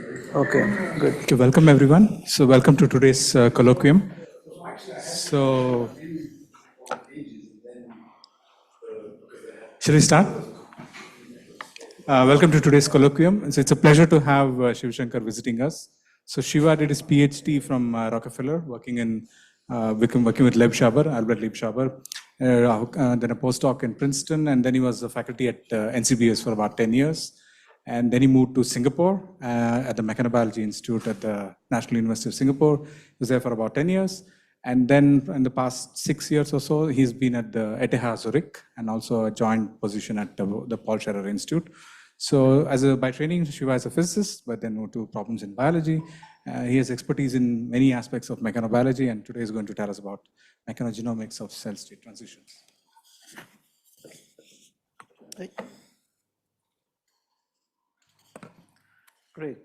Okay, good. Okay, welcome everyone. So welcome to today's colloquium. So, shall we start? Welcome to today's colloquium. So it's a pleasure to have Shivashankar visiting us. So Shiva did his PhD from Rockefeller, working with Leib Shaber, Albert Leib Shaber, then a postdoc in Princeton, and then he was a faculty at NCBS for about 10 years. And then he moved to Singapore at the Mechanobiology Institute at the National University of Singapore. He was there for about 10 years. And then in the past 6 years or so, he's been at the ETH Zurich and also a joint position at the Paul Scherrer Institute. So by training, Shiva is a physicist, but then moved to problems in biology. He has expertise in many aspects of mechanobiology, and today is going to tell us about mechano-genomics of cell state transitions. Great.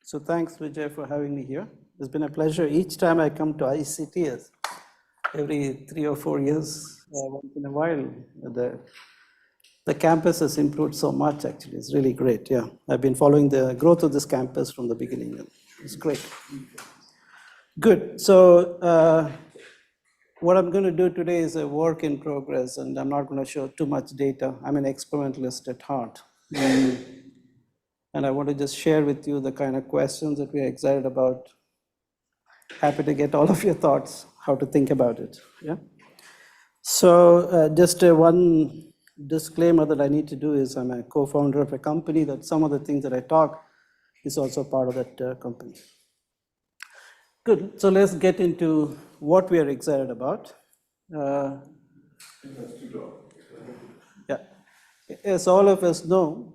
So thanks, Vijay, for having me here. It's been a pleasure. Each time I come to ICTS, every 3 or 4 years, once in a while, the campus has improved so much, actually. It's really great, yeah. I've been following the growth of this campus from the beginning. It's great. Good. So what I'm going to do today is a work in progress, and I'm not going to show too much data. I'm an experimentalist at heart. And I want to just share with you the kind of questions that we're excited about. Happy to get all of your thoughts, how to think about it. Yeah. So just one disclaimer that I need to do is I'm a co-founder of a company that some of the things that I talk is also part of that company. Good. So let's get into what we are excited about. Yeah. As all of us know,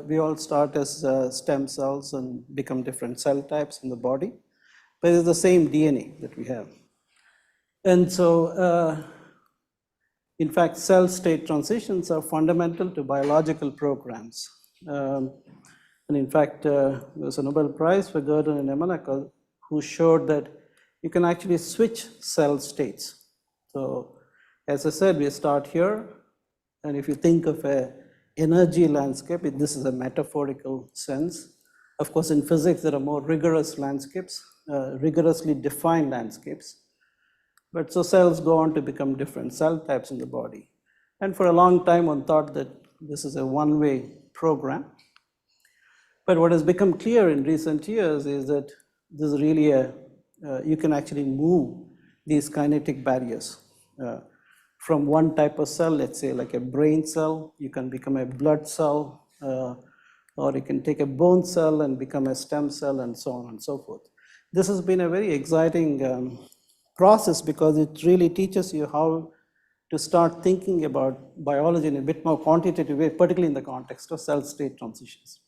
we all start as stem cells and become different cell types in the body, but it's the same DNA that we have. And so, in fact, cell state transitions are fundamental to biological programs. And in fact, there was a Nobel Prize for Gurdon and Emanakal who showed that you can actually switch cell states. So as I said, we start here, and if you think of an energy landscape, this is a metaphorical sense. Of course, in physics, there are more rigorous landscapes, rigorously defined landscapes. But so cells go on to become different cell types in the body. And for a long time, one thought that this is a one-way program. But what has become clear in recent years is that this is really you can actually move these kinetic barriers. From one type of cell, let's say like a brain cell, you can become a blood cell, or you can take a bone cell and become a stem cell, and so on and so forth. This has been a very exciting process because it really teaches you how to start thinking about biology in a bit more quantitative way, particularly in the context of cell state transitions.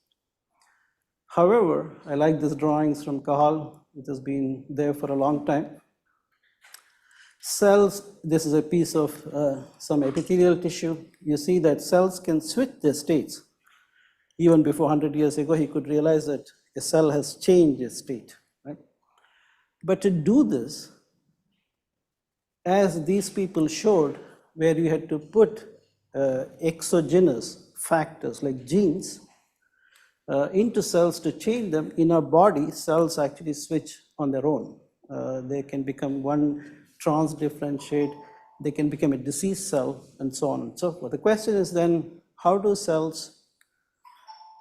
However, I like these drawings from Cahal, which has been there for a long time. Cells, this is a piece of some epithelial tissue. You see that cells can switch their states. Even before 100 years ago, he could realize that a cell has changed its state, right? But to do this, as these people showed, where you had to put exogenous factors like genes into cells to change them, in our body, cells actually switch on their own. They can become one trans-differentiate, they can become a disease cell, and so on and so forth. The question is then, how do cells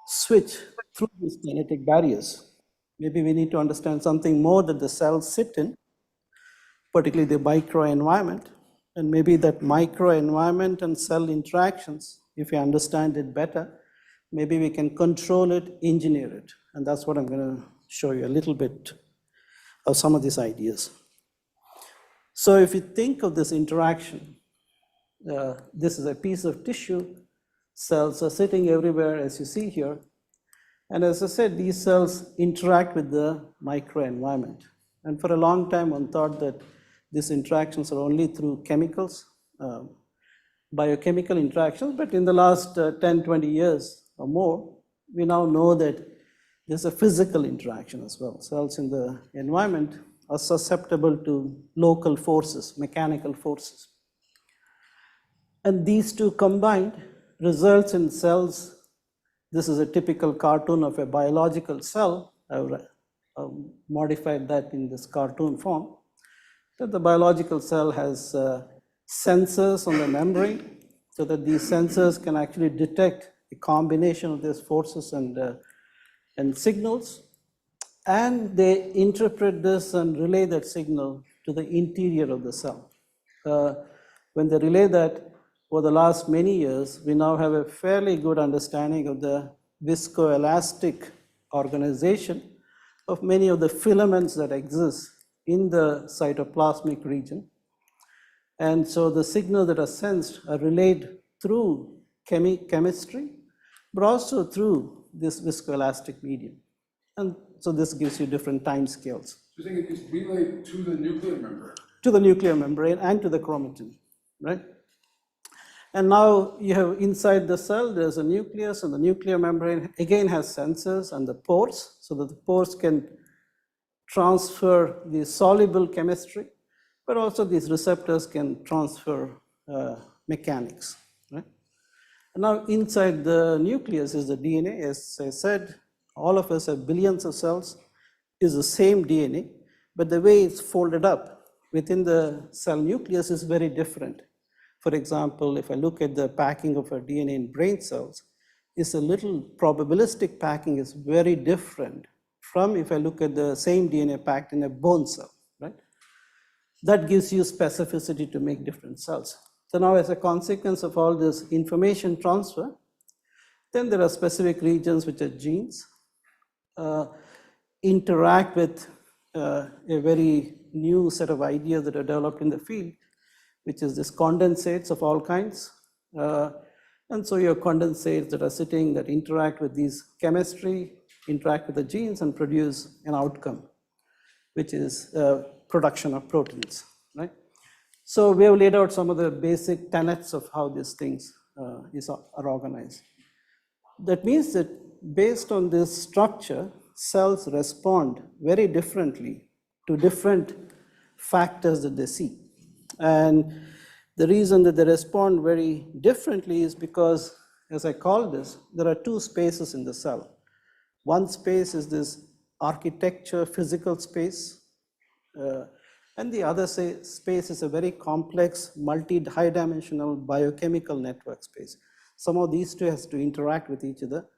switch through these kinetic barriers? Maybe we need to understand something more that the cells sit in, particularly the microenvironment, and maybe that microenvironment and cell interactions, if you understand it better, maybe we can control it, engineer it. And that's what I'm going to show you a little bit of some of these ideas. So if you think of this interaction, this is a piece of tissue. Cells are sitting everywhere, as you see here. And as I said, these cells interact with the microenvironment. And for a long time, one thought that these interactions are only through chemicals, biochemical interactions. But in the last 10, 20 years or more, we now know that there's a physical interaction as well. Cells in the environment are susceptible to local forces, mechanical forces. And these two combined results in cells. This is a typical cartoon of a biological cell. I've modified that in this cartoon form. That the biological cell has sensors on the membrane, so that these sensors can actually detect a combination of these forces and signals, and they interpret this and relay that signal to the interior of the cell. When they relay that, for the last many years, we now have a fairly good understanding of the viscoelastic organization of many of the filaments that exist in the cytoplasmic region. And so the signals that are sensed are relayed through chemistry, but also through this viscoelastic medium. And so this gives you different time scales. So you think it's relayed to the nuclear membrane? To the nuclear membrane and to the chromatin, right? And now you have inside the cell, there's a nucleus, and the nuclear membrane again has sensors and the pores, so that the pores can transfer the soluble chemistry, but also these receptors can transfer mechanics, right? And now inside the nucleus is the DNA. As I said, all of us have billions of cells, is the same DNA, but the way it's folded up within the cell nucleus is very different. For example, if I look at the packing of our DNA in brain cells, it's a little probabilistic packing is very different from if I look at the same DNA packed in a bone cell, right? That gives you specificity to make different cells. So now as a consequence of all this information transfer, then there are specific regions which are genes, interact with a very new set of ideas that are developed in the field, which is this condensates of all kinds. And so you have condensates that are sitting, that interact with these chemistry, interact with the genes and produce an outcome, which is production of proteins, right? So we have laid out some of the basic tenets of how these things are organized. That means that based on this structure, cells respond very differently to different factors that they see. And the reason that they respond very differently is because, as I call this, there are two spaces in the cell. One space is this architecture, physical space, and the other space is a very complex, high-dimensional biochemical network space. Some of these two has to interact with each other.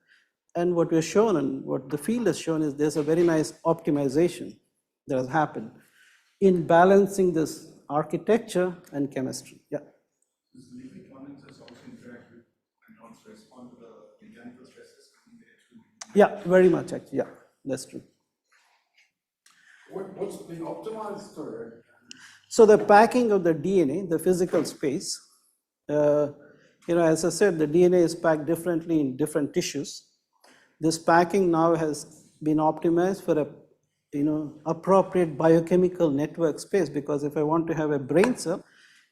And what we're shown and what the field has shown is there's a very nice optimization that has happened in balancing this architecture and chemistry. Yeah. Does the lipid condenses also interact with and also respond to the mechanical stresses? Yeah, very much actually. Yeah, that's true. What's been optimized for it? So the packing of the DNA, the physical space, as I said, the DNA is packed differently in different tissues. This packing now has been optimized for a appropriate biochemical network space, because if I want to have a brain cell,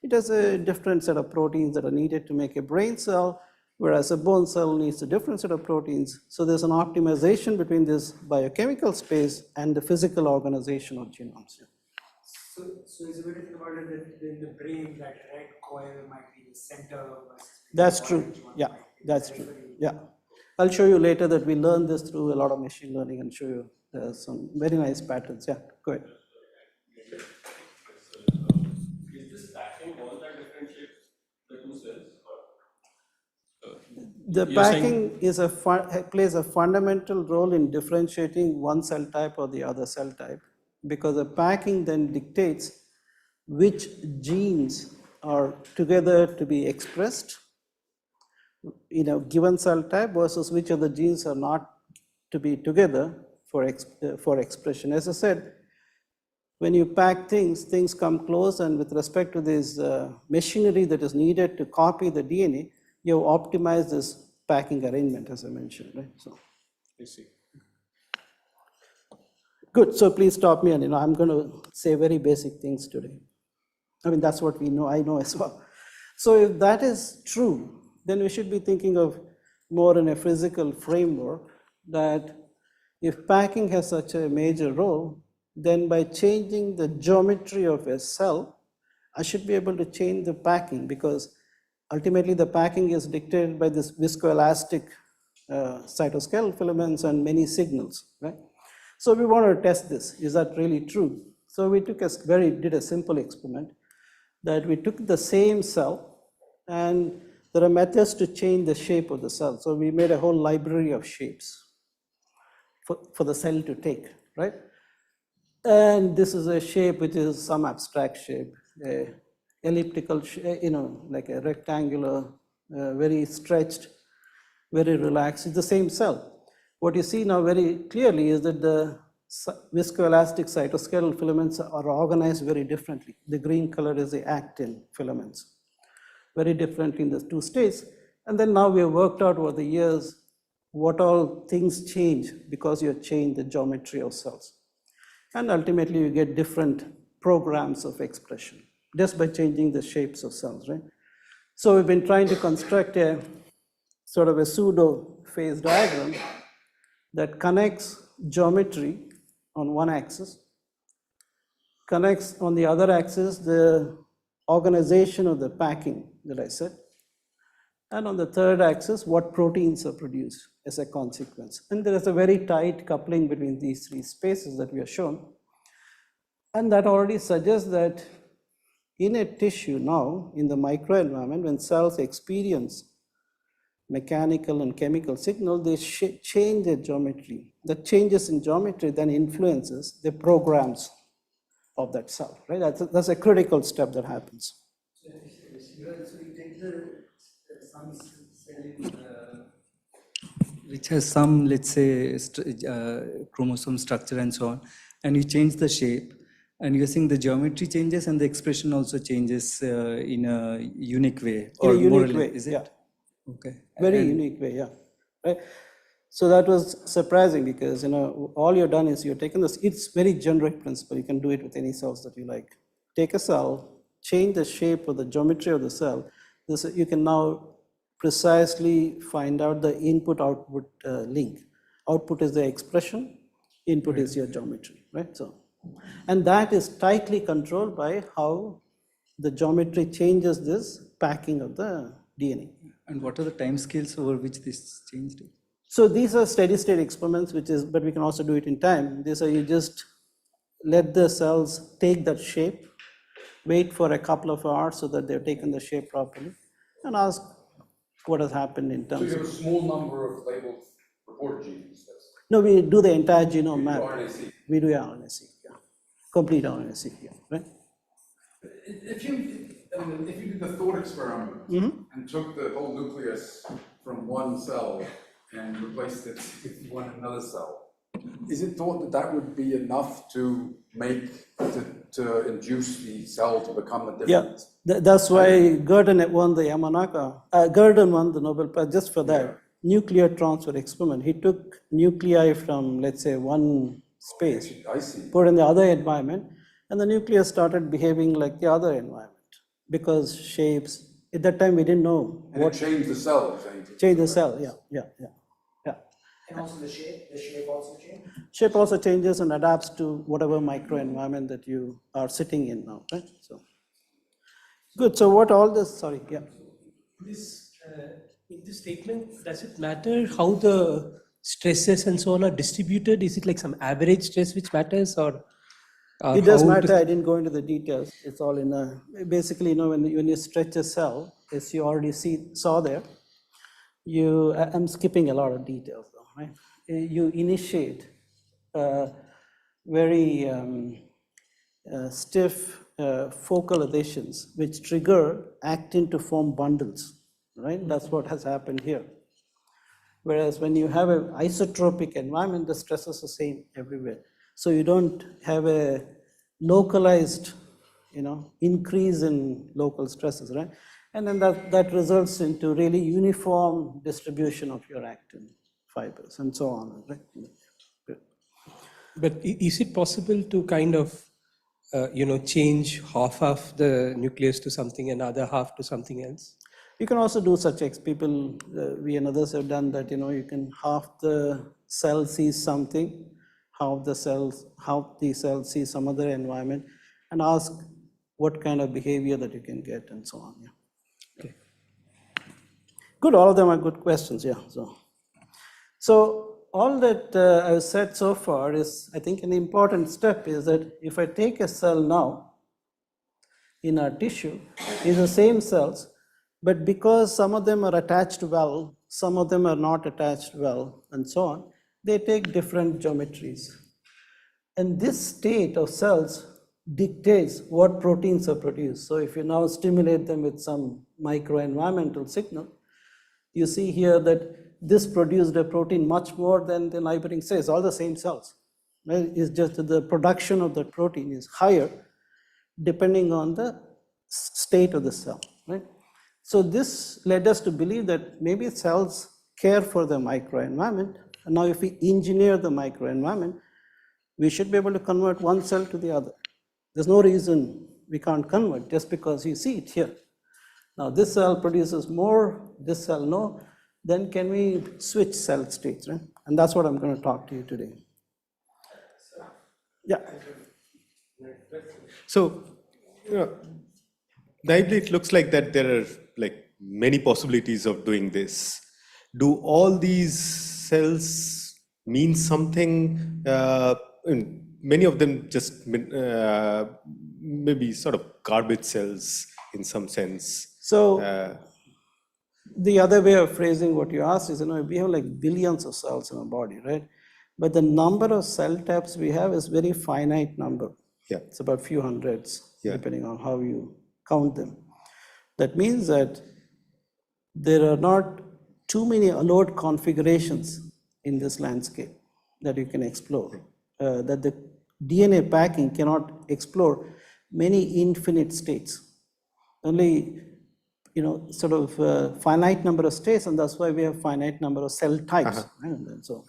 it has a different set of proteins that are needed to make a brain cell, whereas a bone cell needs a different set of proteins. So there's an optimization between this biochemical space and the physical organization of genomes. So is it way to think about it that in the brain, that red coil might be the center? That's true. Yeah, that's true. Yeah. I'll show you later that we learned this through a lot of machine learning and show you some very nice patterns. Yeah, go ahead. Is this packing all that differentiates the two cells? The packing is plays a fundamental role in differentiating one cell type or the other cell type, because the packing then dictates which genes are together to be expressed in a given cell type versus which of the genes are not to be together for expression. As I said, when you pack things come close, and with respect to this machinery that is needed to copy the DNA, you have optimized this packing arrangement, as I mentioned, right? So, I see. Good, so please stop me, and I'm going to say very basic things today. I mean, that's what we know, I know as well. So if that is true, then we should be thinking of more in a physical framework, that if packing has such a major role, then by changing the geometry of a cell, I should be able to change the packing, because ultimately the packing is dictated by this viscoelastic cytoskeletal filaments and many signals, right? So we want to test this. Is that really true? So we did a simple experiment that we took the same cell, and there are methods to change the shape of the cell. So we made a whole library of shapes for the cell to take, right? And this is a shape which is some abstract shape, a elliptical, like a rectangular, very stretched, very relaxed. It's the same cell. What you see now very clearly is that the viscoelastic cytoskeletal filaments are organized very differently. The green color is the actin filaments, very different in the two states. And then now we have worked out over the years what all things change because you have changed the geometry of cells. And ultimately you get different programs of expression just by changing the shapes of cells, right? So we've been trying to construct a sort of a pseudo phase diagram that connects geometry on one axis, connects on the other axis the organization of the packing that I said, and on the third axis, what proteins are produced as a consequence. And there is a very tight coupling between these three spaces that we have shown. And that already suggests that in a tissue now, in the microenvironment, when cells experience mechanical and chemical signal, they change their geometry. The changes in geometry then influences the programs of that cell, right? That's a critical step that happens. So you take some cell which has some, let's say, chromosome structure and so on, and you change the shape, and you're seeing the geometry changes and the expression also changes in a unique way. Or in a unique way, is it? yeah. Okay. Very unique way, yeah. Right? So that was surprising because all you've done is you've taken this, it's very generic principle, you can do it with any cells that you like. Take a cell, change the shape or the geometry of the cell, you can now precisely find out the input-output link. Output is the expression, input is your geometry, right? So, and that is tightly controlled by how the geometry changes this packing of the DNA. And what are the time scales over which this changed? So these are steady state experiments, but we can also do it in time. These are you just let the cells take that shape, wait for a couple of hours so that they've taken the shape properly, and ask what has happened in terms of. So you have a small number of labeled reporter genes. No, we do the entire genome map. RNA-seq. We do RNA-seq, yeah. Complete RNA-seq, yeah, right? If you did the thought experiment and took the whole nucleus from one cell and replaced it with another cell, is it thought that that would be enough to to induce the cell to become a different? Yeah, that's why Gurdon won the Gurdon won the Nobel Prize just for that nuclear transfer experiment. He took nuclei from, let's say, one space, put in the other environment, and the nucleus started behaving like the other environment because shapes. At that time, we didn't know what changed the cell. Change the cell, yeah. And also the shape also changes? Shape also changes and adapts to whatever microenvironment that you are sitting in now, right? So, good. So what all this? Sorry, yeah. In this statement, does it matter how the stresses and so on are distributed? Is it like some average stress which matters, or it does matter? I didn't go into the details. It's all in a basically, when you stretch a cell, as you already saw there, I'm skipping a lot of details though, right? You initiate very stiff focal adhesions which trigger actin to form bundles, right? That's what has happened here. Whereas when you have an isotropic environment, the stress is the same everywhere. So you don't have a localized, increase in local stresses, right? And then that results into really uniform distribution of your actin fibers and so on, right? But is it possible to kind of, change half of the nucleus to something and other half to something else? You can also do such people, we and others have done that, you can half the cell sees something, half the cell sees some other environment, and ask what kind of behavior that you can get and so on, yeah. Okay. Good, all of them are good questions, yeah. So all that I've said so far is, I think an important step is that if I take a cell now in our tissue, it's the same cells, but because some of them are attached well, some of them are not attached well, and so on, they take different geometries. And this state of cells dictates what proteins are produced. So if you now stimulate them with some microenvironmental signal, you see here that this produced a protein much more than the neighboring cells, all the same cells. Right? It's just that the production of that protein is higher depending on the state of the cell. Right? So this led us to believe that maybe cells care for the microenvironment. And now if we engineer the microenvironment, we should be able to convert one cell to the other. There's no reason we can't convert just because you see it here. Now this cell produces more, this cell no, then can we switch cell states, right? And that's what I'm going to talk to you today. Yeah. So, naively, it looks like that there are like many possibilities of doing this. Do all these cells mean something? Many of them just maybe sort of garbage cells in some sense. So the other way of phrasing what you asked is, we have like billions of cells in our body, right? But the number of cell types we have is very finite number. Yeah. It's about few hundreds, depending on how you count them. That means that there are not too many allowed configurations in this landscape that you can explore, that the DNA packing cannot explore many infinite states. Only, sort of finite number of states, and that's why we have finite number of cell types. Right? And so,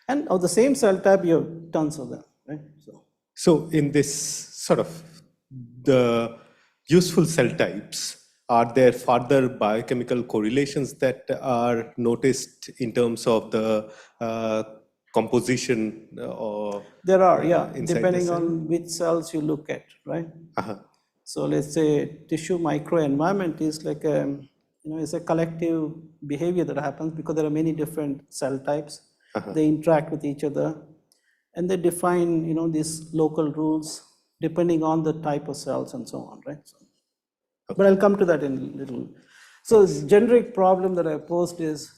and of the same cell type, you have tons of them. Right? So in this sort of the useful cell types, are there further biochemical correlations that are noticed in terms of the composition? There are, depending on which cells you look at, right? So let's say tissue microenvironment is like it's a collective behavior that happens because there are many different cell types. They interact with each other, and they define these local rules depending on the type of cells and so on, right? But I'll come to that in a little. So this generic problem that I posed is,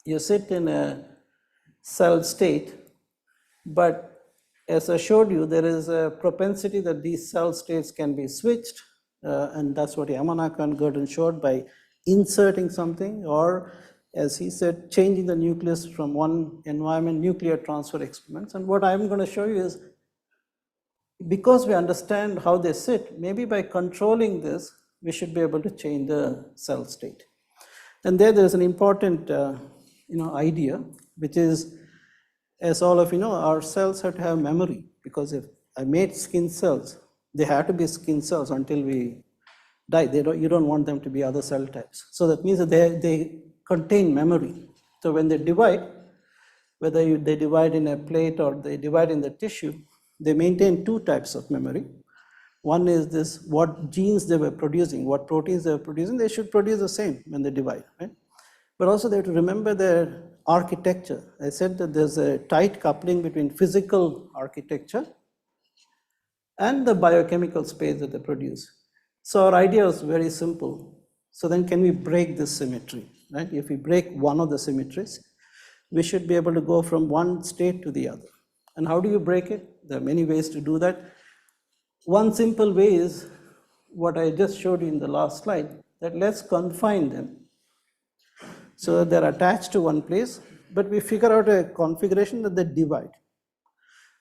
you sit in a cell state, but as I showed you, there is a propensity that these cell states can be switched, and that's what Yamanaka and Gurdon showed by inserting something, or as he said, changing the nucleus from one environment, nuclear transfer experiments. And what I'm going to show you is, because we understand how they sit, maybe by controlling this, we should be able to change the cell state. And there's an important idea, which is, as all of you know, our cells have to have memory, because if I made skin cells, they have to be skin cells until we die. You don't want them to be other cell types. So that means that they contain memory. So when they divide, whether they divide in a plate or they divide in the tissue, they maintain two types of memory. One is this, what genes they were producing, what proteins they were producing, they should produce the same when they divide, right? But also they have to remember their architecture. I said that there's a tight coupling between physical architecture and the biochemical space that they produce. So our idea was very simple. So then can we break this symmetry, right? If we break one of the symmetries, we should be able to go from one state to the other. And how do you break it? There are many ways to do that. One simple way is what I just showed you in the last slide, that let's confine them so that they're attached to one place, but we figure out a configuration that they divide.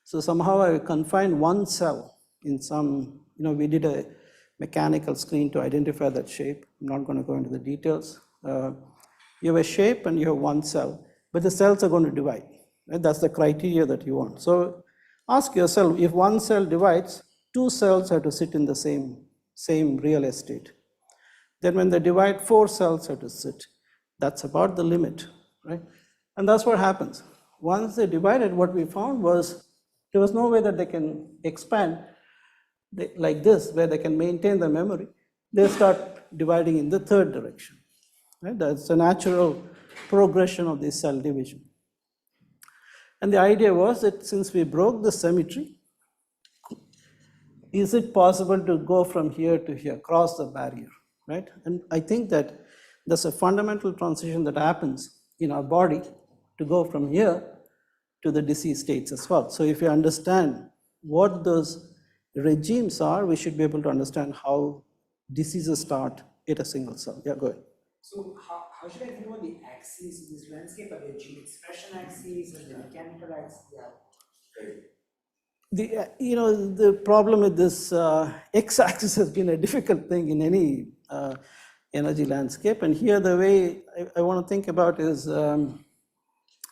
So somehow I confine one cell in some, we did a mechanical screen to identify that shape. I'm not going to go into the details. You have a shape and you have one cell, but the cells are going to divide. Right? That's the criteria that you want. So ask yourself, if one cell divides, two cells have to sit in the same real estate. Then when they divide, four cells have to sit. That's about the limit, right? And that's what happens. Once they divided, what we found was there was no way that they can expand like this, where they can maintain the memory. They start dividing in the third direction. right? That's a natural progression of this cell division. And the idea was that since we broke the symmetry, is it possible to go from here to here, cross the barrier, right? And I think that there's a fundamental transition that happens in our body to go from here to the disease states as well. So if you understand what those regimes are, we should be able to understand how diseases start at a single cell. Yeah, go ahead. So how should I think about the axes of this landscape? Are there gene expression axes and the mechanical axes? Yeah. The problem with this x-axis has been a difficult thing in any energy landscape. And here the way I want to think about is,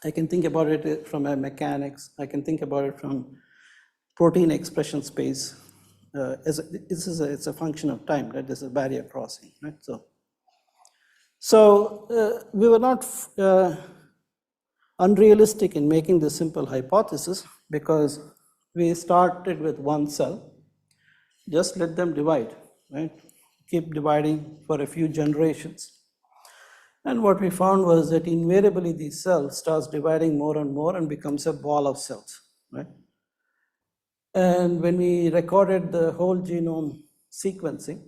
I can think about it from a mechanics. I can think about it from protein expression space. It's a function of time, right? There's a barrier crossing, right? So we were not unrealistic in making this simple hypothesis because we started with one cell, just let them divide, right? Keep dividing for a few generations. And what we found was that invariably these cells starts dividing more and more and becomes a ball of cells, right? And when we recorded the whole genome sequencing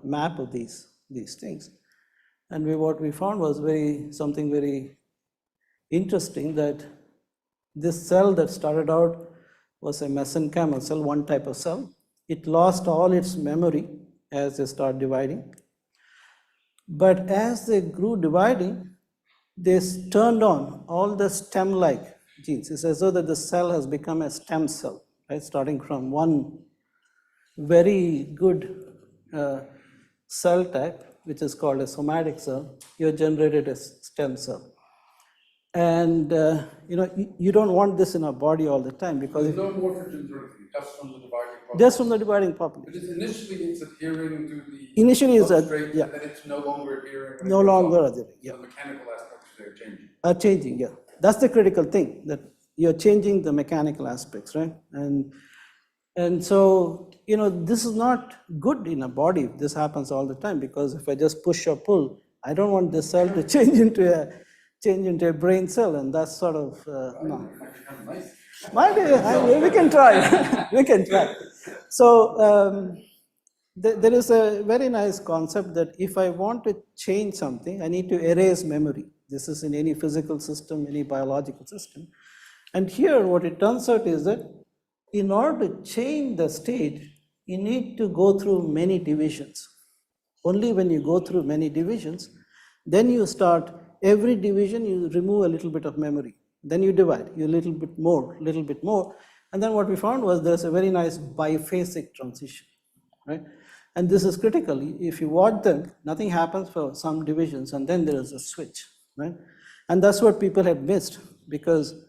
map of these things, and what we found was something very interesting, that this cell that started out was a mesenchymal cell, one type of cell. It lost all its memory as they start dividing. But as they grew dividing, they turned on all the stem-like genes. It's as though that the cell has become a stem cell, right? Starting from one very good cell type, which is called a somatic cell, you generated a stem cell. And you don't want this in our body all the time because There's no morphogens or anything, just from the dividing population. just from the dividing population. But initially it's adhering to the Initially it's substrate, yeah. and then it's no longer adhering. when it No goes longer on. adhering, yeah. So the mechanical aspects are changing. Are changing, yeah. That's the critical thing, that you're changing the mechanical aspects, right? And so, this is not good in a body if this happens all the time, because if I just push or pull, I don't want this cell to change into a brain cell, and that's sort of, no. Might be, we can try, we can try. So, there is a very nice concept that if I want to change something, I need to erase memory. This is in any physical system, any biological system. And here what it turns out is that in order to change the state, you need to go through many divisions. Only when you go through many divisions, then you start, every division you remove a little bit of memory. Then you divide, you a little bit more. And then what we found was there's a very nice biphasic transition, right? And this is critical. If you watch them, nothing happens for some divisions, and then there is a switch, right? And that's what people had missed, because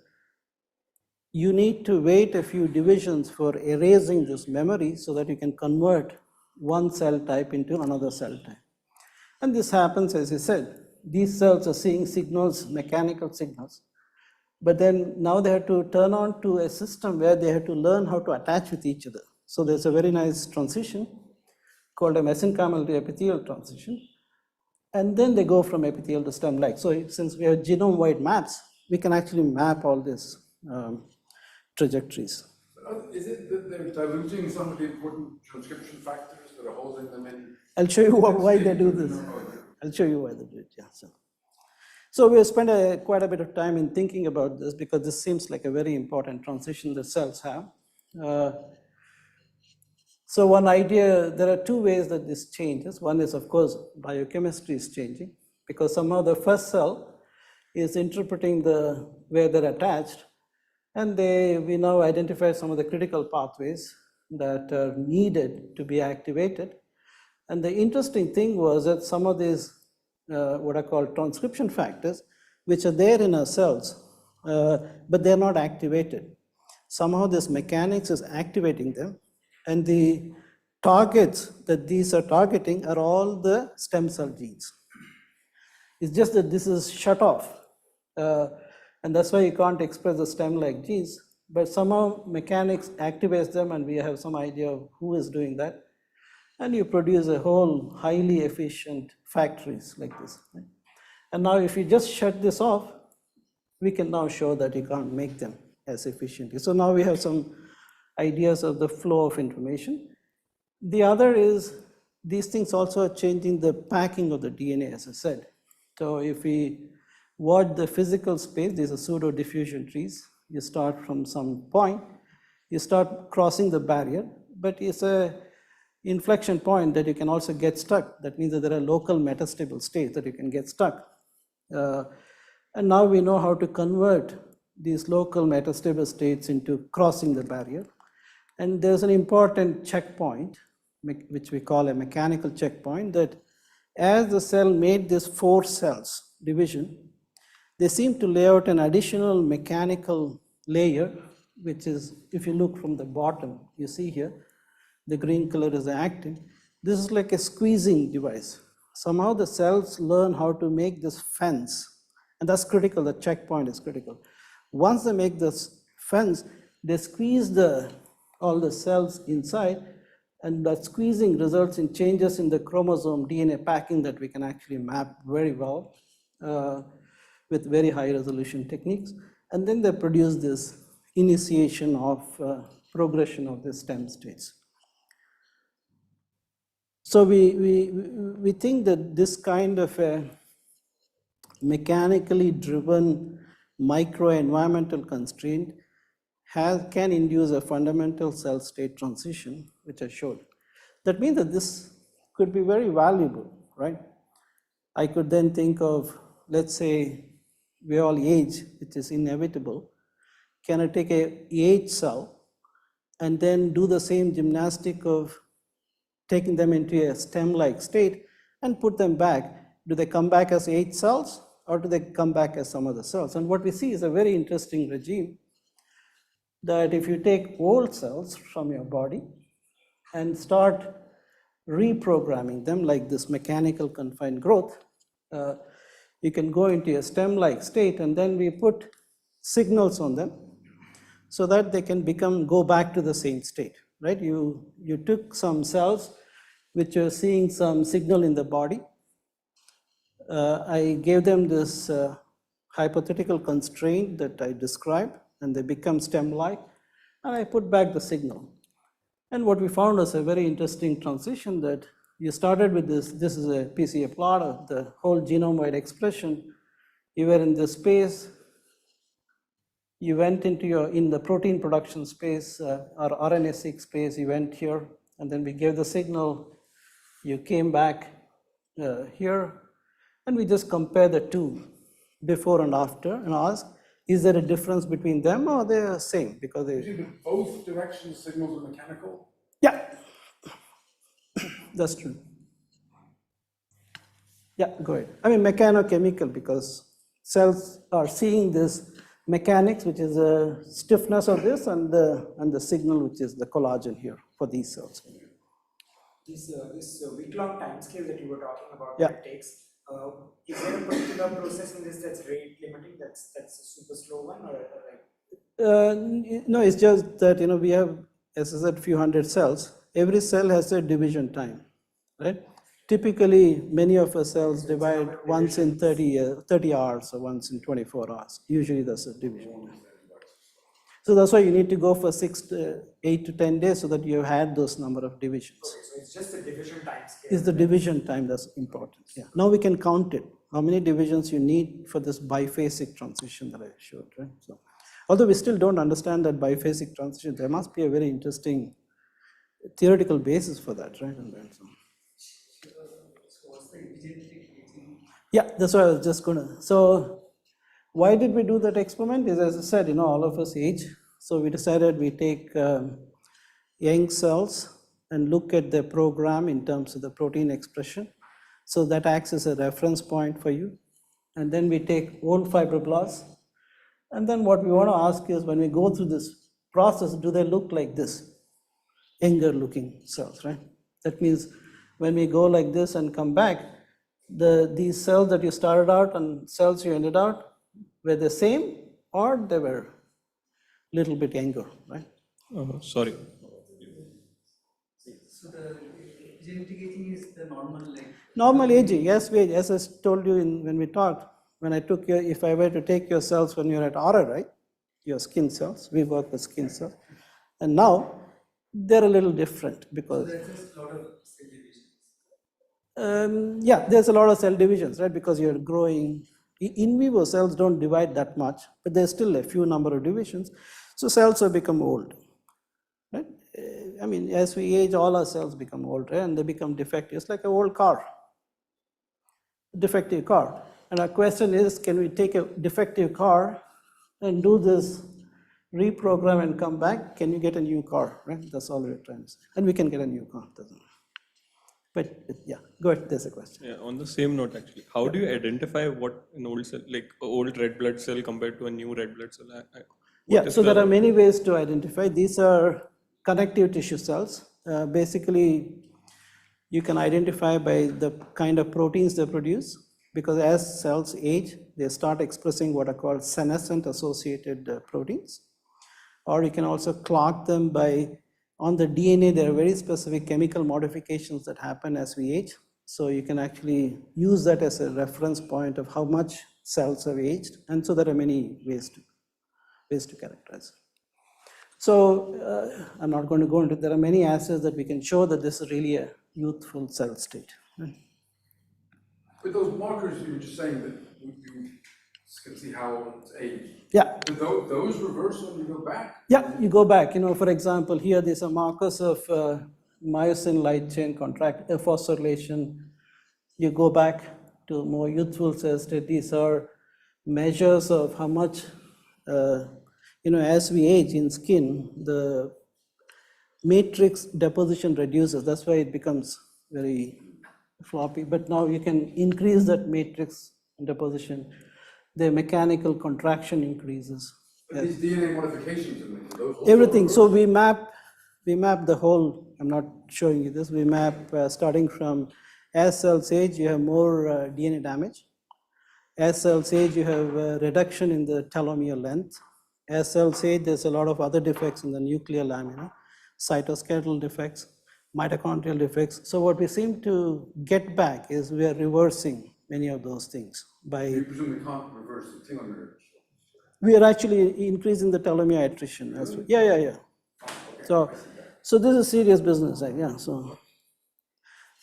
you need to wait a few divisions for erasing this memory so that you can convert one cell type into another cell type. And this happens, as I said, these cells are seeing signals, mechanical signals, but then now they have to turn on to a system where they have to learn how to attach with each other. So there's a very nice transition called a mesenchymal to epithelial transition. And then they go from epithelial to stem-like. So since we have genome-wide maps, we can actually map all these trajectories. Is it that they're diluting some of the important transcription factors that are holding them in? I'll show you why they do this. I'll show you why they do it, yeah. So we spent quite a bit of time in thinking about this, because this seems like a very important transition that cells have. So one idea, there are two ways that this changes. One is, of course, biochemistry is changing, because somehow the first cell is interpreting where they're attached, and we now identify some of the critical pathways that are needed to be activated. And the interesting thing was that some of these, what I call transcription factors, which are there in our cells, but they're not activated. Somehow this mechanics is activating them, and the targets that these are targeting are all the stem cell genes. It's just that this is shut off, and that's why you can't express the stem-like genes, but somehow mechanics activates them, and we have some idea of who is doing that. and you produce a whole highly efficient factories like this. Right? And now if you just shut this off, we can now show that you can't make them as efficiently. So now we have some ideas of the flow of information. The other is these things also are changing the packing of the DNA, as I said. So if we watch the physical space, these are pseudo diffusion trees. You start from some point, you start crossing the barrier, but it's a inflection point that you can also get stuck. That means that there are local metastable states that you can get stuck. And now we know how to convert these local metastable states into crossing the barrier. And there's an important checkpoint, which we call a mechanical checkpoint, that as the cell made this 4 cells division, they seem to lay out an additional mechanical layer, which is, if you look from the bottom, you see here, the green color is the actin. This is like a squeezing device. Somehow the cells learn how to make this fence, and that's critical, the checkpoint is critical. Once they make this fence, they squeeze all the cells inside, and that squeezing results in changes in the chromosome DNA packing that we can actually map very well with very high resolution techniques. And then they produce this initiation of progression of the stem states. So we think that this kind of a mechanically driven microenvironmental constraint can induce a fundamental cell state transition, which I showed. That means that this could be very valuable, right? I could then think of, let's say, we all age, which is inevitable. Can I take a age cell and then do the same gymnastic of taking them into a stem-like state and put them back? Do they come back as age cells or do they come back as some other cells? And what we see is a very interesting regime that if you take old cells from your body and start reprogramming them like this mechanical confined growth, you can go into a stem-like state, and then we put signals on them so that they can go back to the same state, right? You took some cells which are seeing some signal in the body. I gave them this hypothetical constraint that I described, and they become stem-like, and I put back the signal. And what we found was a very interesting transition, that you started with this is a PCA plot of the whole genome-wide expression. You were in this space, you went in the protein production space, or RNA-seq space, you went here, and then we gave the signal, you came back here, and we just compare the two, before and after, and ask, is there a difference between them or they're the same? Because they... Is it both directions signals are mechanical? Yeah, that's true. Yeah, go ahead. I mean, mechano-chemical, because cells are seeing this mechanics, which is the stiffness of this, and the signal, which is the collagen here for these cells. This week-long time scale that you were talking about, Yeah. that takes, is there a particular process in this that's rate limiting, that's a super slow one, or like? No, it's just that, we have, as I said, few hundred cells. Every cell has a division time, right? Typically, many of our cells divide once in 30 hours or once in 24 hours. Usually that's a division. So that's why you need to go for 8 to 10 days so that you have had those number of divisions. Okay, so it's just the division time scale. It's the division time that's important. Yeah. Now we can count it. How many divisions you need for this biphasic transition that I showed, right? So, although we still don't understand that biphasic transition, there must be a very interesting theoretical basis for that, right? And then, so. Yeah, that's what I was just gonna. So, why did we do that experiment? Is, as I said, all of us age. So we decided we take young cells and look at the program in terms of the protein expression. So that acts as a reference point for you. And then we take old fibroblasts. And then what we want to ask is, when we go through this process, do they look like this? Younger looking cells, right? That means when we go like this and come back, these cells that you started out and cells you ended out, were the same or they were a little bit younger, right? Sorry. So genetic aging is the normal like. Normal aging, as I told you when we talked, when I took your, if I were to take your cells when you're at aura, right? Your skin cells, we work with skin cells. And now, they're a little different because. There's just a lot of cell divisions. Yeah, there's a lot of cell divisions, right? Because you're growing. In vivo cells don't divide that much, but there's still a few number of divisions. So cells have become old, right? I mean, as we age, all our cells become older and they become defective. It's like an old car, defective car. And our question is, can we take a defective car and do this reprogram and come back? Can you get a new car, right? That's all we're trying to say. And we can get a new car. But yeah, go ahead, there's a question. Yeah, on the same note actually, how do you identify what an old cell, like an old red blood cell compared to a new red blood cell? Yeah, so there are many ways to identify. These are connective tissue cells. Basically, you can identify by the kind of proteins they produce, because as cells age, they start expressing what are called senescent associated proteins. Or you can also clock them by, on the DNA, there are very specific chemical modifications that happen as we age. So you can actually use that as a reference point of how much cells have aged. And so there are many ways to characterize. So I'm not going to go into, there are many assays that we can show that this is really a youthful cell state. But those markers you were just saying that you can see how it's aged. Yeah. Do those reverse when you go back? Yeah, you go back. For example, here these are markers of myosin light chain phosphorylation. You go back to more youthful cell state. These are measures of how much, as we age in skin, the matrix deposition reduces. That's why it becomes very floppy. But now you can increase that matrix deposition. The mechanical contraction increases. But these DNA modifications in them, those also Everything. reverse? So we map the whole. I'm not showing you this. We map starting from as cells age, you have more DNA damage. As cells age, you have reduction in the telomere length. As cells age, there's a lot of other defects in the nuclear lamina, cytoskeletal defects, mitochondrial defects. So what we seem to get back is we are reversing many of those things by. You presumably can't reverse the telomere. We are actually increasing the telomere attrition as well. Yeah. So this is serious business, yeah. So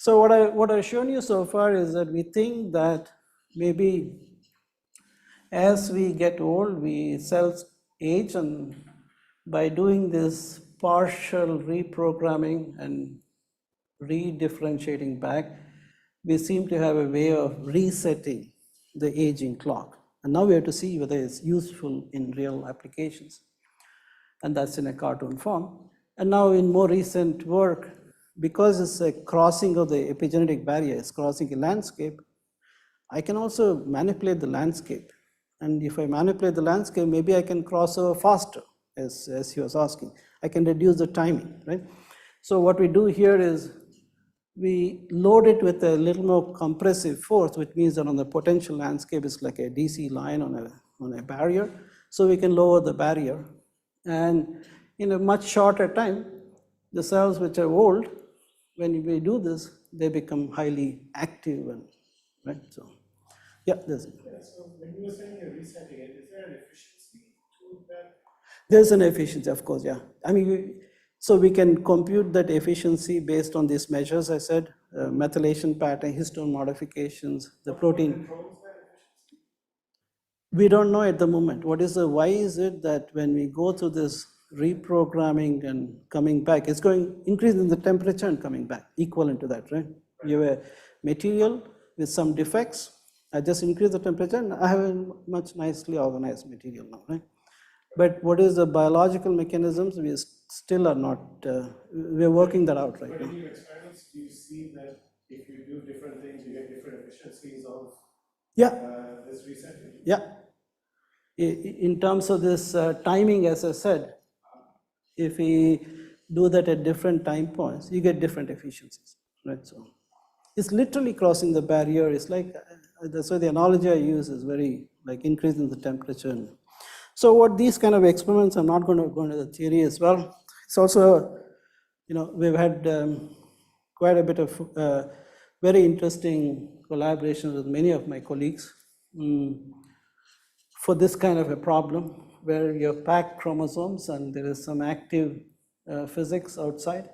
what I've shown you so far is that we think that maybe as we get old, cells age, and by doing this partial reprogramming and redifferentiating back, we seem to have a way of resetting the aging clock. And now we have to see whether it's useful in real applications. And that's in a cartoon form. And now in more recent work, because it's a crossing of the epigenetic barrier, it's crossing a landscape, I can also manipulate the landscape. And if I manipulate the landscape, maybe I can cross over faster, as he was asking. I can reduce the timing, right? So what we do here is we load it with a little more compressive force, which means that on the potential landscape, it's like a DC line on a barrier. So we can lower the barrier. And in a much shorter time, the cells which are old, when we do this, they become highly active, and right? So, yeah, there's. Yeah, so when you were saying you're resetting it, is there an efficiency to that? There's an efficiency, of course, yeah. I mean, so we can compute that efficiency based on these measures, I said, methylation pattern, histone modifications, the protein. We don't know at the moment. Why is it that when we go through this reprogramming and coming back, it's increasing the temperature and coming back, equivalent to that, right? You have a material with some defects, I just increase the temperature and I have a much nicely organized material now, right? But what is the biological mechanisms, we still are not, we're working that out right now. But in your experiments, do you see that if you do different things, you get different efficiencies of this resetting? Yeah. In terms of this timing, as I said, if we do that at different time points, you get different efficiencies, right? So it's literally crossing the barrier. It's like, that's why the analogy I use is very like increasing the temperature. So what these kind of experiments, I'm not going to go into the theory as well. It's also, we've had quite a bit of very interesting collaboration with many of my colleagues for this kind of a problem where you have packed chromosomes and there is some active physics outside,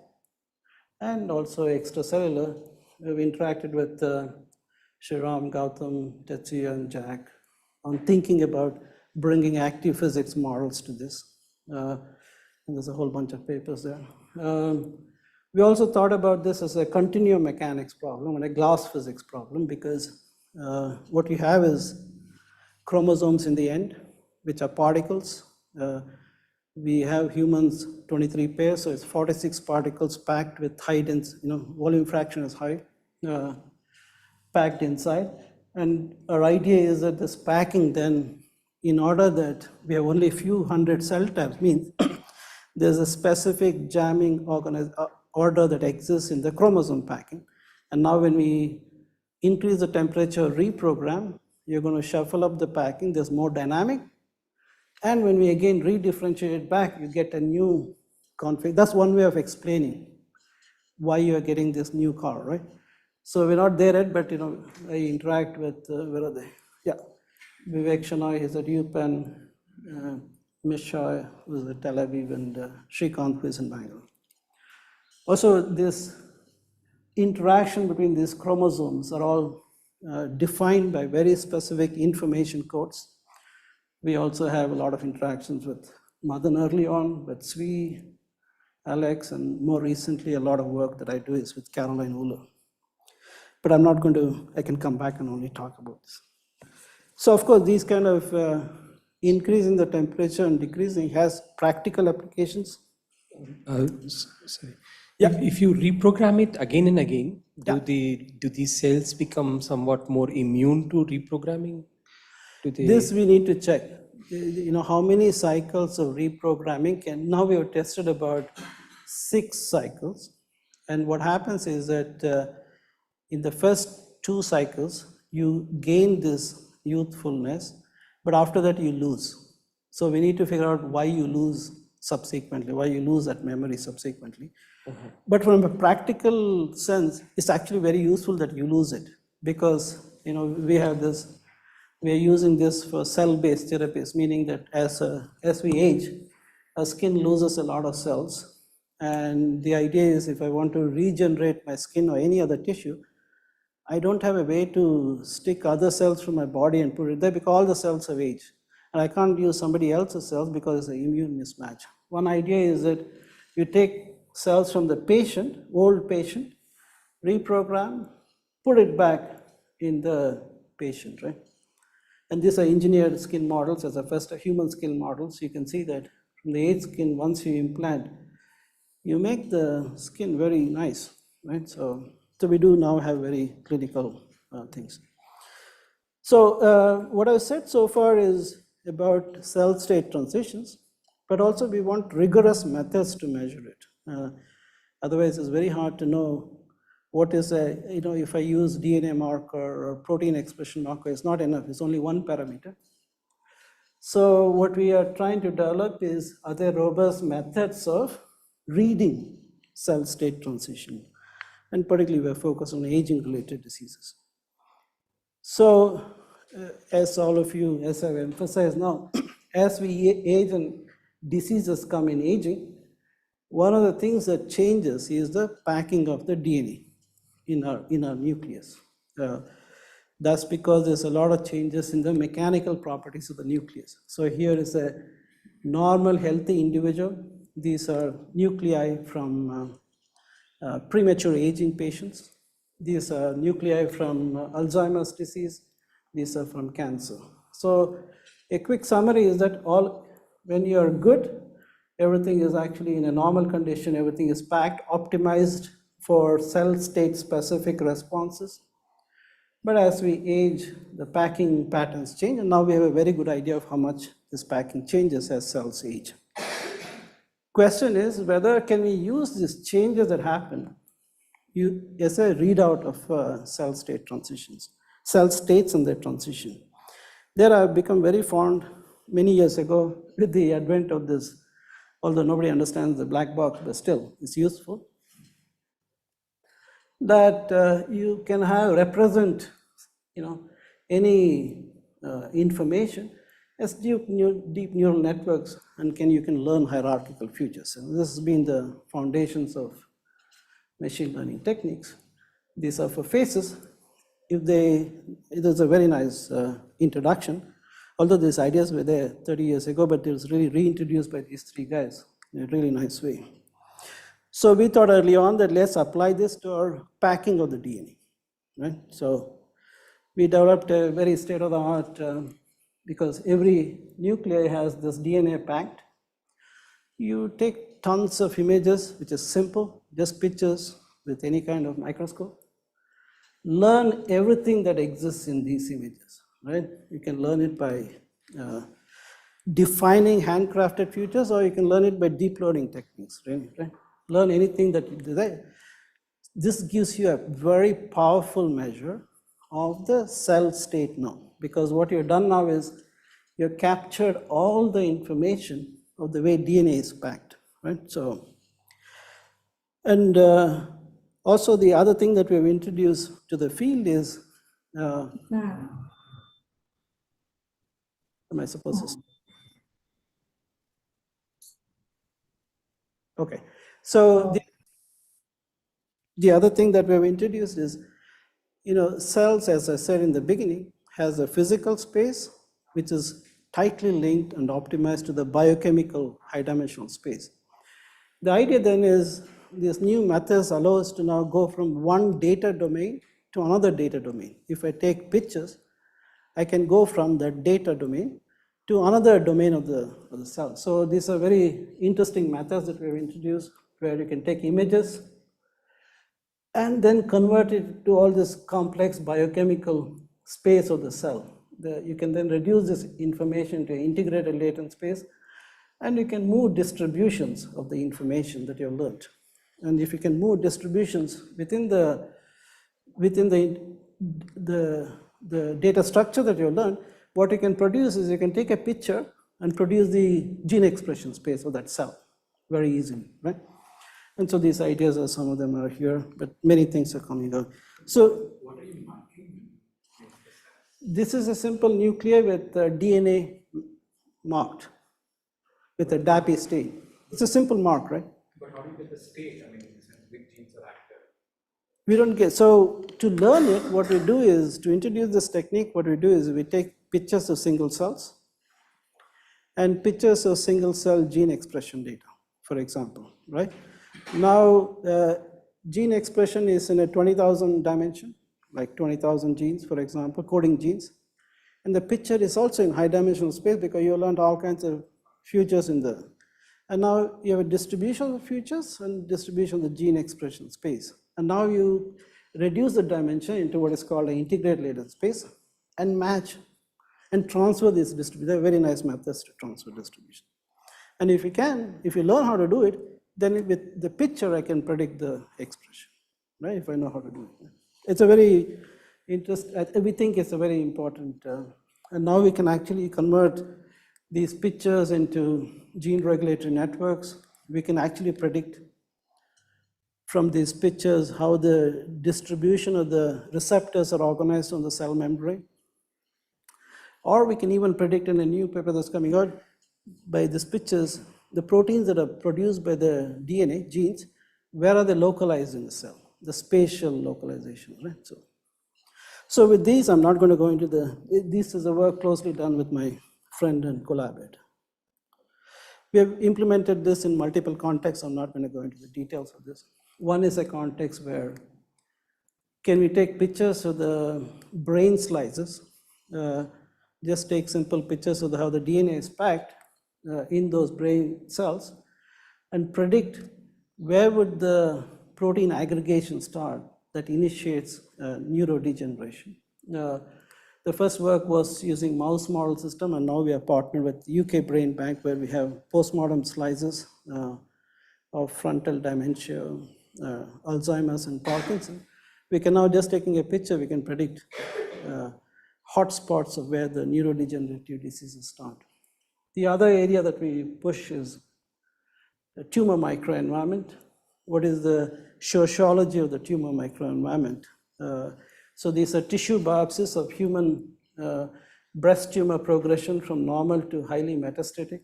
and also extracellular. We've interacted with Shriram, Gautam, Tetsuya, and Jack on thinking about bringing active physics models to this. And there's a whole bunch of papers there. We also thought about this as a continuum mechanics problem and a glass physics problem, because what you have is chromosomes in the end, which are particles. We have humans 23 pairs, so it's 46 particles packed with high density, volume fraction is high, packed inside. And our idea is that this packing then, in order that we have only a few hundred cell types, means there's a specific jamming order that exists in the chromosome packing. And now when we increase the temperature reprogram, you're going to shuffle up the packing, there's more dynamic. And when we again redifferentiate it back, you get a new config. That's one way of explaining why you're getting this new car, right? So we're not there yet, but I interact with, where are they? Yeah, Vivek Shenoy is at UPenn, Misha was at Tel Aviv, and Shrikant was in Bangalore. Also, this interaction between these chromosomes are all defined by very specific information codes. We also have a lot of interactions with Madan early on, with Svi, Alex, and more recently, a lot of work that I do is with Caroline Uller. But I'm not going to, I can come back and only talk about this. So of course, these kind of increasing the temperature and decreasing has practical applications. Sorry. Yeah. If you reprogram it again and again, do these cells become somewhat more immune to reprogramming? This we need to check. How many cycles of reprogramming can, now we have tested about 6 cycles. And what happens is that in the first 2 cycles, you gain this youthfulness, but after that you lose. So we need to figure out why you lose subsequently, why you lose that memory subsequently. But from a practical sense, it's actually very useful that you lose it, because we have this, we are using this for cell-based therapies, meaning that as we age, our skin loses a lot of cells. And the idea is if I want to regenerate my skin or any other tissue, I don't have a way to stick other cells from my body and put it there because all the cells have aged. And I can't use somebody else's cells because it's an immune mismatch. One idea is that you take cells from the patient, old patient, reprogram, put it back in the patient, right? And these are engineered skin models as a first human skin models. You can see that from the aged skin, once you implant, you make the skin very nice, right? So we do now have very clinical things. So what I've said so far is about cell state transitions, but also we want rigorous methods to measure it. Otherwise, it's very hard to know what is if I use DNA marker or protein expression marker, it's not enough, it's only one parameter. So what we are trying to develop is, are there robust methods of reading cell state transition? And particularly we're focused on aging-related diseases. So as all of you, as I've emphasized now, as we age and diseases come in aging, one of the things that changes is the packing of the DNA in our nucleus. That's because there's a lot of changes in the mechanical properties of the nucleus. So here is a normal, healthy individual. These are nuclei from premature aging patients. These are nuclei from Alzheimer's disease. These are from cancer. So a quick summary is that when you're good, everything is actually in a normal condition, everything is packed, optimized for cell state specific responses. But as we age, the packing patterns change, and now we have a very good idea of how much this packing changes as cells age. Question is whether can we use these changes that happen as a readout of cell state transitions, cell states and their transition. There I've become very fond many years ago with the advent of this, although nobody understands the black box, but still it's useful. that you can have represent, any information as deep neural networks, and you can learn hierarchical futures. And this has been the foundations of machine learning techniques. These are for faces. It is a very nice introduction, although these ideas were there 30 years ago, but it was really reintroduced by these three guys in a really nice way. So we thought early on that let's apply this to our packing of the DNA, right? So we developed a very state-of-the-art, because every nuclei has this DNA packed. You take tons of images, which is simple, just pictures with any kind of microscope. Learn everything that exists in these images, right? You can learn it by defining handcrafted features, or you can learn it by deep learning techniques, right? Learn anything that you desire. This gives you a very powerful measure of the cell state now, because what you've done now is you've captured all the information of the way DNA is packed, right? So, and also the other thing that we've introduced to the field is, am I supposed to? Okay, so the other thing that we've introduced is, cells, as I said in the beginning, has a physical space which is tightly linked and optimized to the biochemical high-dimensional space. The idea then is these new methods allow us to now go from one data domain to another data domain. If I take pictures, I can go from that data domain to another domain of the cell. So these are very interesting methods that we have introduced, where you can take images and then convert it to all this complex biochemical space of the cell. You can then reduce this information to integrated latent space, and you can move distributions of the information that you've learned. And if you can move distributions within the data structure that you've learned, what you can produce is you can take a picture and produce the gene expression space of that cell very easily, right? And so these ideas are, some of them are here, but many things are coming out. So what are you marking? This is a simple nuclei with DNA marked with a DAPI state. It's a simple mark, right? But how do you get the state? I mean, which genes are active? We don't get, so to learn it, what we do is, to introduce this technique, what we do is we take pictures of single cells and pictures of single cell gene expression data, for example, right? Now, gene expression is in a 20,000 dimension, like 20,000 genes, for example, coding genes. And the picture is also in high dimensional space because you learned all kinds of features in the, and now you have a distribution of features and distribution of the gene expression space. And now you reduce the dimension into what is called an integrated latent space and match and transfer this distribution. They're very nice methods to transfer distribution. And if you learn how to do it, then with the picture, I can predict the expression, right? If I know how to do it. It's a very we think it's a very important, and now we can actually convert these pictures into gene regulatory networks. We can actually predict from these pictures how the distribution of the receptors are organized on the cell membrane. Or we can even predict in a new paper that's coming out by these pictures, the proteins that are produced by the DNA, genes, where are they localized in the cell? The spatial localization, right? So with these, I'm not going to go into this is a work closely done with my friend and collaborator. We have implemented this in multiple contexts. I'm not going to go into the details of this. One is a context where can we take pictures of the brain slices, just take simple pictures of how the DNA is packed in those brain cells and predict where would the protein aggregation start that initiates neurodegeneration. The first work was using mouse model system, and now we are partnered with UK Brain Bank, where we have postmortem slices of frontal dementia, Alzheimer's and Parkinson. We can now, just taking a picture, we can predict hotspots of where the neurodegenerative diseases start. The other area that we push is the tumor microenvironment. what is the sociology of the tumor microenvironment. So these are tissue biopsies of human breast tumor progression from normal to highly metastatic.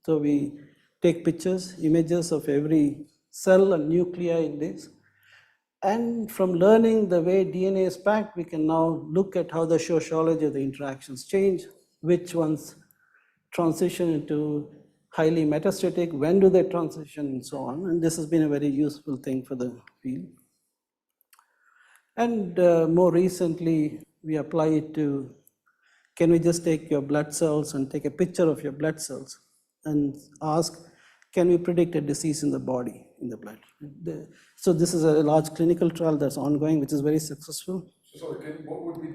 So we take pictures, images of every cell and nuclei in this. And from learning the way DNA is packed, we can now look at how the sociology of the interactions change, which ones transition into highly metastatic, when do they transition, and so on. And this has been a very useful thing for the field. And more recently, we apply it to, can we just take your blood cells and take a picture of your blood cells and ask, can we predict a disease in the body, in the blood? So this is a large clinical trial that's ongoing, which is very successful. So what would be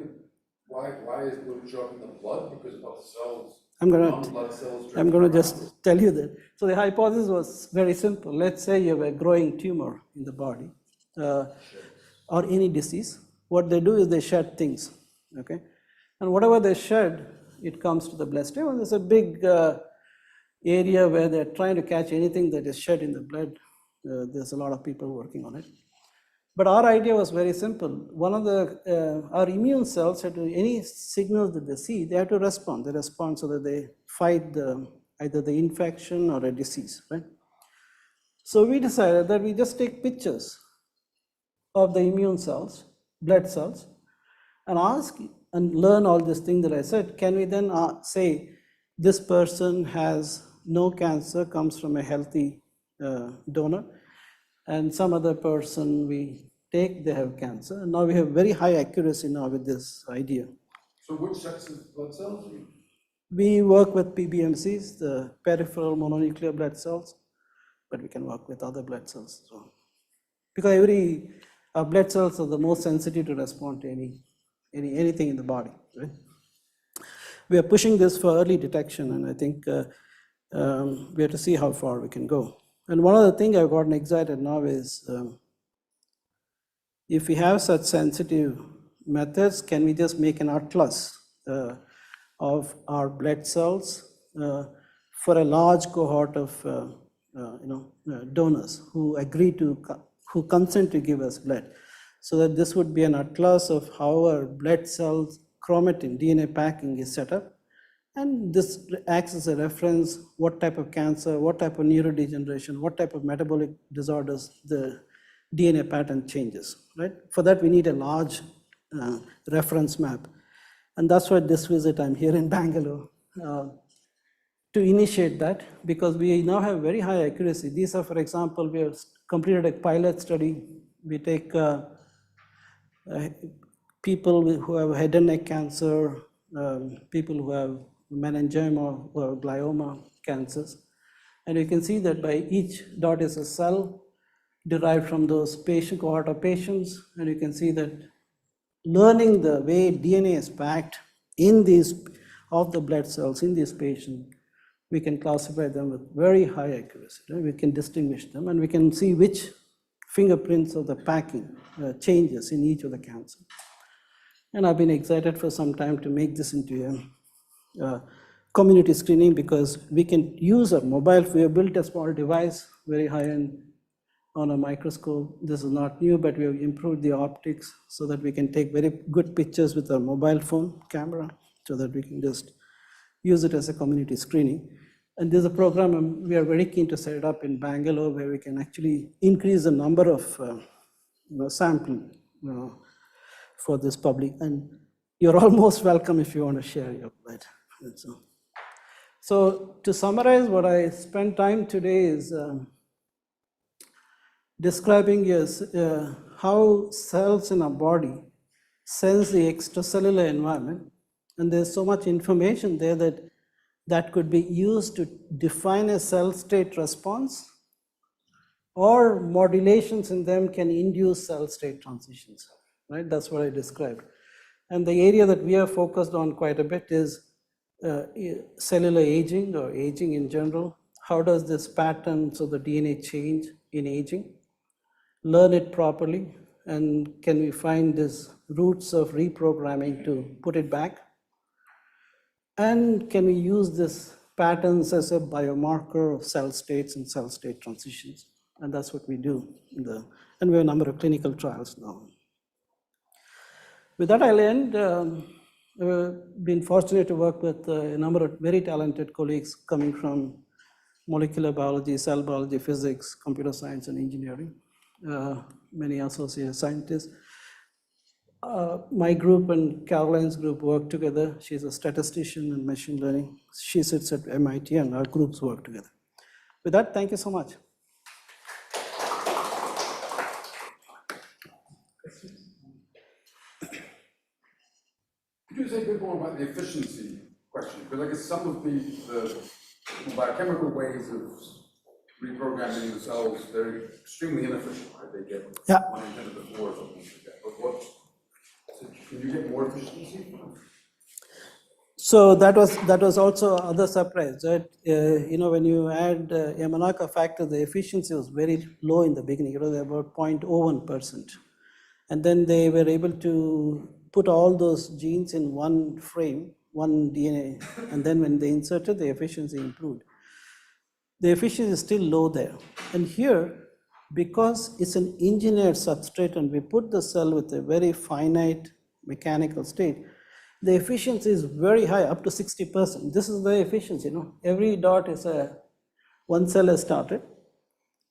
why would it show up in the blood? Because of the cells? I'm going to just tell you that. So the hypothesis was very simple. Let's say you have a growing tumor in the body or any disease. What they do is they shed things, okay? And whatever they shed, it comes to the bloodstream. And there's a big area where they're trying to catch anything that is shed in the blood. There's a lot of people working on it. But our idea was very simple. One of our immune cells had to, any signals that they see, they have to respond. They respond so that they fight either the infection or a disease, right? So we decided that we just take pictures of the immune cells, blood cells, and ask and learn all this thing that I said. Can we then say, this person has no cancer, comes from a healthy donor, and some other person we take, they have cancer. And now we have very high accuracy now with this idea. So which sets of blood cells? We work with PBMCs, the peripheral mononuclear blood cells, but we can work with other blood cells as well. Because blood cells are the most sensitive to respond to anything in the body, right? We are pushing this for early detection, and I think we have to see how far we can go. And one other thing I've gotten excited now is, if we have such sensitive methods, can we just make an atlas of our blood cells for a large cohort of donors who who consent to give us blood, so that this would be an atlas of how our blood cells chromatin DNA packing is set up, and this acts as a reference what type of cancer, what type of neurodegeneration, what type of metabolic disorders the DNA pattern changes, right? For that, we need a large reference map. And that's why this visit, I'm here in Bangalore to initiate that, because we now have very high accuracy. These are, for example, we have completed a pilot study. We take people who have head and neck cancer, people who have meningioma or glioma cancers. And you can see that by each dot is a cell derived from those cohort of patients, and you can see that learning the way DNA is packed in these of the blood cells in these patients, we can classify them with very high accuracy. Right? We can distinguish them, and we can see which fingerprints of the packing changes in each of the cancer. And I've been excited for some time to make this into a community screening, because we can use a mobile. We have built a small device, very high-end, on a microscope. This is not new, but we have improved the optics so that we can take very good pictures with our mobile phone camera, so that we can just use it as a community screening. And there's a program we are very keen to set it up in Bangalore, where we can actually increase the number of sampling for this public. And you're almost welcome if you want to share your blood. So to summarize, what I spent time today is describing how cells in our body sense the extracellular environment. And there's so much information there that could be used to define a cell state response, or modulations in them can induce cell state transitions, right? That's what I described. And the area that we are focused on quite a bit is cellular aging, or aging in general. How does this pattern, so the DNA change in aging? Learn it properly, and can we find these roots of reprogramming to put it back? And can we use these patterns as a biomarker of cell states and cell state transitions? And that's what we do. And we have a number of clinical trials now. With that, I'll end. We've been fortunate to work with a number of very talented colleagues coming from molecular biology, cell biology, physics, computer science, and engineering. Many associate scientists. My group and Caroline's group work together. She's a statistician in machine learning. She sits at MIT, and our groups work together. With that, thank you so much. Could you say a bit more about the efficiency question? Because I guess some of the biochemical ways of reprogramming the cells, they're extremely inefficient, right? They get 1 in 10 to the 4 or something like that. But can you get more efficiency? So that was also other surprise, right? When you add Yamanaka factor, the efficiency was very low in the beginning. It was about 0.01%. And then they were able to put all those genes in one frame, one DNA, and then when they inserted, the efficiency improved. The efficiency is still low there. And here, because it's an engineered substrate and we put the cell with a very finite mechanical state, the efficiency is very high, up to 60%. This is the efficiency, Every dot is one cell has started,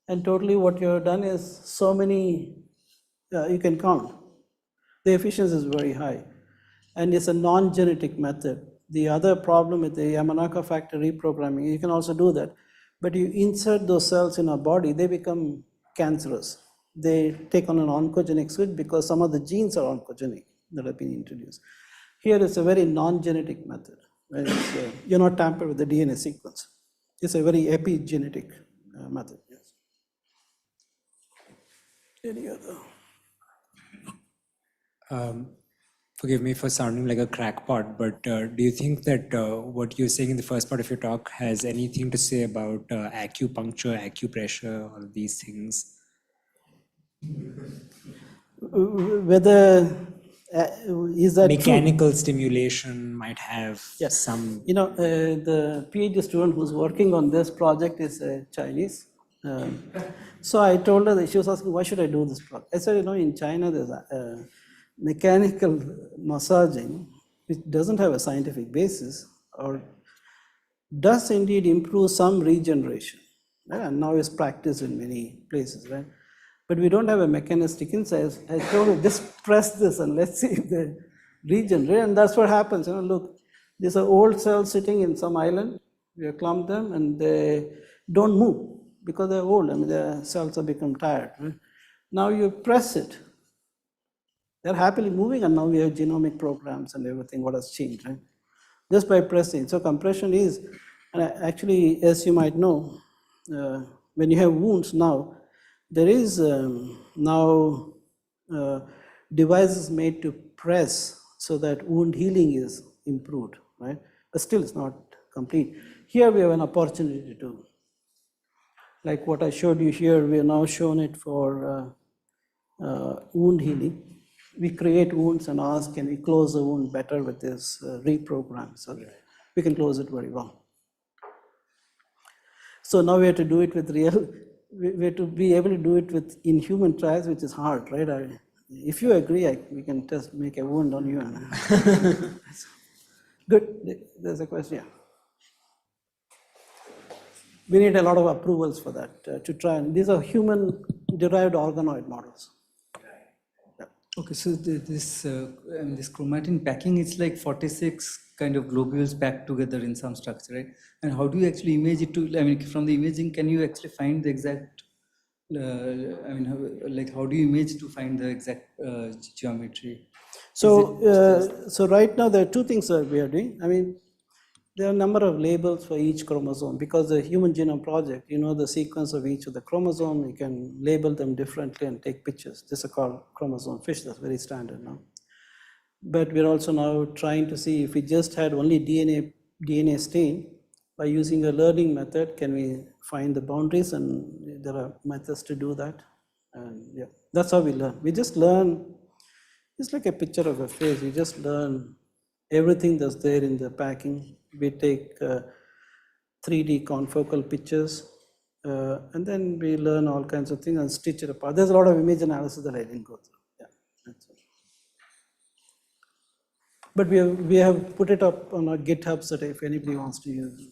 and totally what you have done is so many, you can count. The efficiency is very high, and it's a non-genetic method. The other problem with the Yamanaka factor reprogramming, you can also do that, but you insert those cells in our body, they become cancerous. They take on an oncogenic switch because some of the genes are oncogenic that have been introduced. Here it's a very non-genetic method. Right? You're not tampered with the DNA sequence. It's a very epigenetic method. Yes. Any other? Forgive me for sounding like a crackpot, but do you think that what you're saying in the first part of your talk has anything to say about acupuncture, acupressure, all of these things? Whether is that mechanical true? Stimulation might have some. The PhD student who's working on this project is Chinese. So I told her that she was asking, why should I do this project? I said, in China there's mechanical massaging, which doesn't have a scientific basis, or does indeed improve some regeneration, right? And now is practiced in many places, right? But we don't have a mechanistic insight. I told her, just press this and let's see if they regenerate, and that's what happens. Look, these are old cells sitting in some island. We have clumped them, and they don't move because they're old. The cells have become tired. Right? Now you press it. They're happily moving, and now we have genomic programs and everything, what has changed, right? Just by pressing. So compression is, and actually, as you might know, when you have wounds now, there is now devices made to press so that wound healing is improved, right? But still it's not complete. Here we have an opportunity to, like what I showed you here, we have now shown it for wound healing. We create wounds and ask, can we close the wound better with this reprogram? So we can close it very well. So now we have to do it with we have to be able to do it in human trials, which is hard, right? If you agree, we can just make a wound on you. Good, there's a question. Yeah. We need a lot of approvals for that to try, and these are human-derived organoid models. Okay, so this chromatin packing, it's like 46 kind of globules packed together in some structure, right? And how do you actually image it from the imaging, can you actually find the exact, how do you image to find the exact geometry? So right now there are two things that we are doing. There are a number of labels for each chromosome because the Human Genome Project, the sequence of each of the chromosome, you can label them differently and take pictures. This is called chromosome fish, that's very standard now. But we're also now trying to see if we just had only DNA stain, by using a learning method, can we find the boundaries, and there are methods to do that. And yeah, that's how we learn. We just learn, it's like a picture of a face, we just learn everything that's there in the packing. We take 3D confocal pictures, And then we learn all kinds of things and stitch it apart. There's a lot of image analysis that I didn't go through. Yeah, that's it. But we have put it up on our GitHub so that if anybody wants to use it.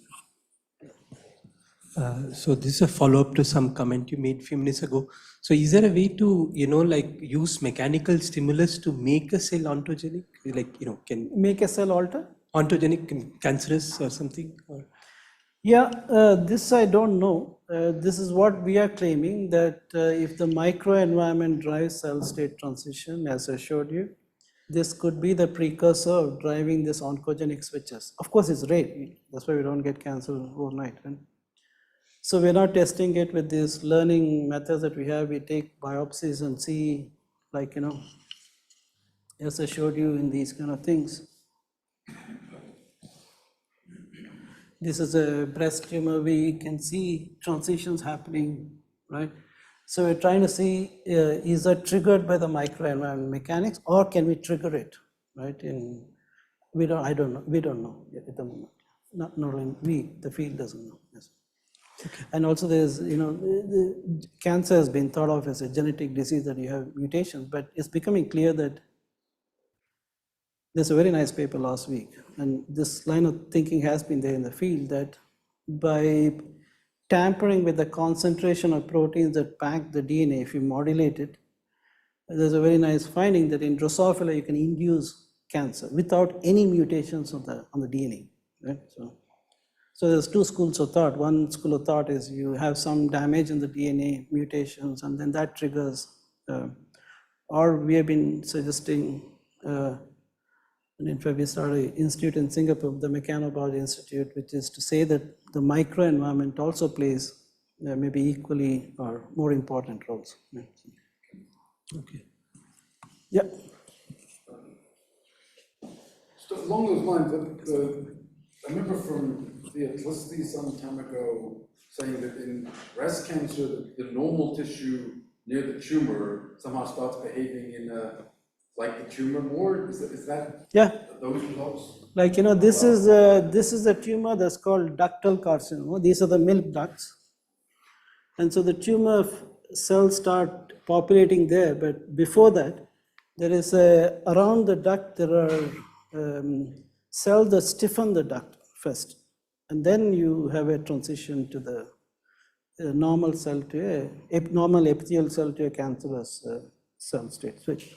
So this is a follow-up to some comment you made a few minutes ago. So is there a way to, like use mechanical stimulus to make a cell ontogenic? Like, can Make a cell alter? ontogenic, cancerous or something? Or? Yeah, this I don't know. This is what we are claiming, that if the microenvironment drives cell state transition, as I showed you, this could be the precursor of driving this oncogenic switches. Of course, it's rare. That's why we don't get cancer overnight. Right? So we're not testing it with these learning methods that we have. We take biopsies and see, like, as I showed you in these kind of things. This is a breast tumor. We can see transitions happening, right? So we're trying to see, is that triggered by the microenvironment mechanics, or can we trigger it, right? I don't know. We don't know yet at the moment. Not only the field doesn't know. Yes. Okay. And also there's, the cancer has been thought of as a genetic disease that you have mutations, but it's becoming clear that there's a very nice paper last week, and this line of thinking has been there in the field, that by tampering with the concentration of proteins that pack the DNA, if you modulate it, there's a very nice finding that in Drosophila you can induce cancer without any mutations on the DNA. Right? So there's two schools of thought. One school of thought is you have some damage in the DNA, mutations, and then that triggers, or we have been suggesting, and in fact we started an institute in Singapore, the Mechanobiology Institute, which is to say that the microenvironment also plays maybe equally or more important roles. Okay. Yeah. So along those lines, I remember from Theoplicity some time ago saying that in breast cancer, the normal tissue near the tumor somehow starts behaving like the tumor more. Is that yeah. Those results? Like, this is a tumor that's called ductal carcinoma. These are the milk ducts. And so the tumor cells start populating there, but before that, there is around the duct, there are cells that stiffen the duct first. And then you have a transition to the normal cell to a normal epithelial cell to a cancerous cell state switch.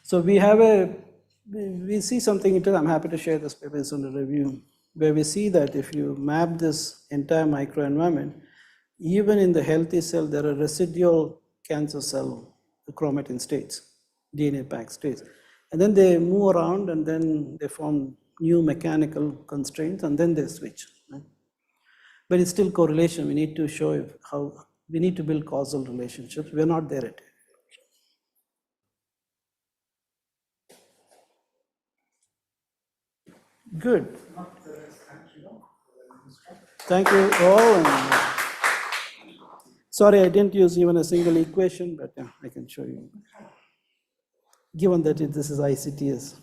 So we see something interesting. I'm happy to share this paper on the review, where we see that if you map this entire microenvironment, even in the healthy cell, there are residual cancer cell chromatin states, DNA pack states. And then they move around and then they form new mechanical constraints and then they switch. Right? But it's still correlation. We need to show how we need to build causal relationships. We're not there yet. Good. Thank you all. Sorry, I didn't use even a single equation, but yeah, I can show you. Given that this is ICTS.